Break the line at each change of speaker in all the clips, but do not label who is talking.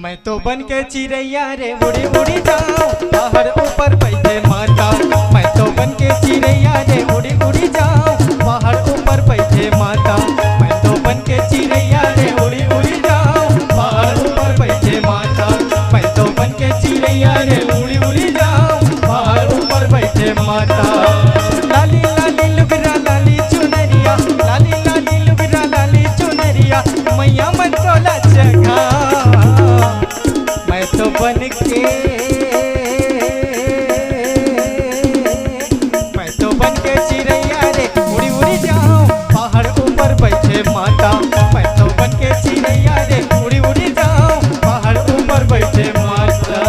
मैं तो बन के चिड़ैया रे उड़ी उड़ी जाऊं पहाड़ ऊपर बैठे माता। मैं तो बन के चिड़ैया रे उड़ी उड़ी जाऊं पहाड़ ऊपर बैठे माता। मैं तो बन के चिड़ैया रे उड़ी उड़ी जाऊं पहाड़ ऊपर बैठे माता। मैं तो बन के चिड़ैया रे उड़ी उड़ी जाऊं पहाड़ ऊपर बैठे माता। लाली लाली लुगरा लाली चुनरिया, लाली लाली लुगरा लाली चुनरिया, मैया मन तोला जगा। मैं तो बन के चिड़ैया रे उड़ी उड़ी जाऊं पहाड़ ऊपर बैठे माता। मैं तो बन के चिड़ैया रे उड़ी उड़ी जाऊं पहाड़ ऊपर बैठे माता।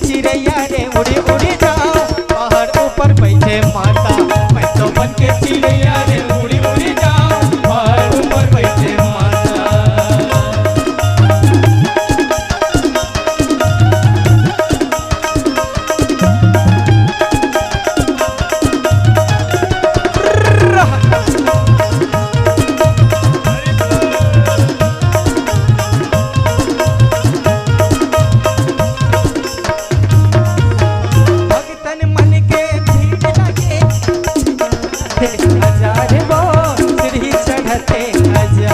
चिड़ैया रे उड़ी उड़ी जाऊं पहाड़ ऊपर बैठे माता। मैं तो बन के चिड़ैया रे उड़ी उड़ी जाऊं पहाड़ ऊपर बैठे माता। हजार वो सीढ़ी चढ़ते हजार,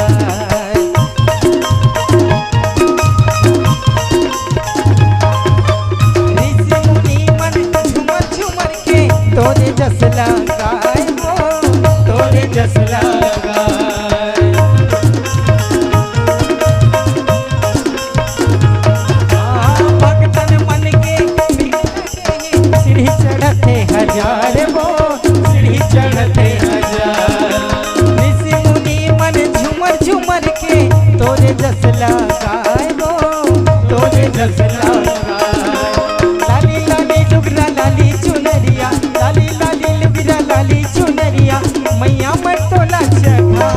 ऋषि मुनि मन झूमर झूमर के तोरे जस लगाए वो तोरे जस लगाए। भक्तन मन के सीढ़ी चढ़ते हजार वो सीढ़ी चढ़ते हजार, ऋषि मुनि मन झूमर झूमर के तोरे जस लगाए वो तोरे जस लगाए। लाली लाली लुगरा लाली चुनरिया, लाली लाली लुगरा लाली चुनरिया, मैया मन तोला जगा।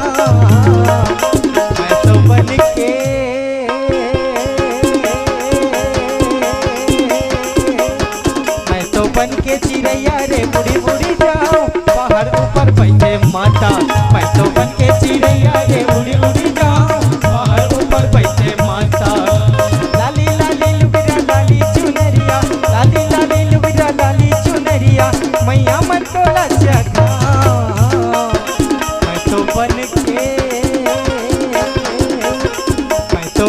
मैं तो बन के चिड़ैया रे उड़ी उड़ी जाऊं पहाड़ ऊपर बैठे माता। मैं तो बन के चिड़ैया रे उड़ी उड़ी जाऊं पहाड़ ऊपर बैठे माता। लाली लाली लुगरा लाली चुनरिया, लाली लाली लुगरा लाली चुनरिया, मैया मन तोला जगा। मैं तो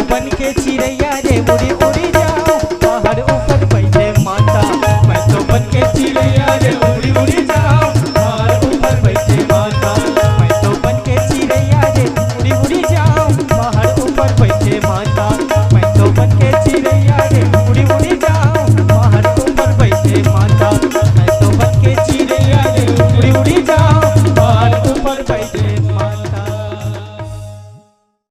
बन के चिड़ैया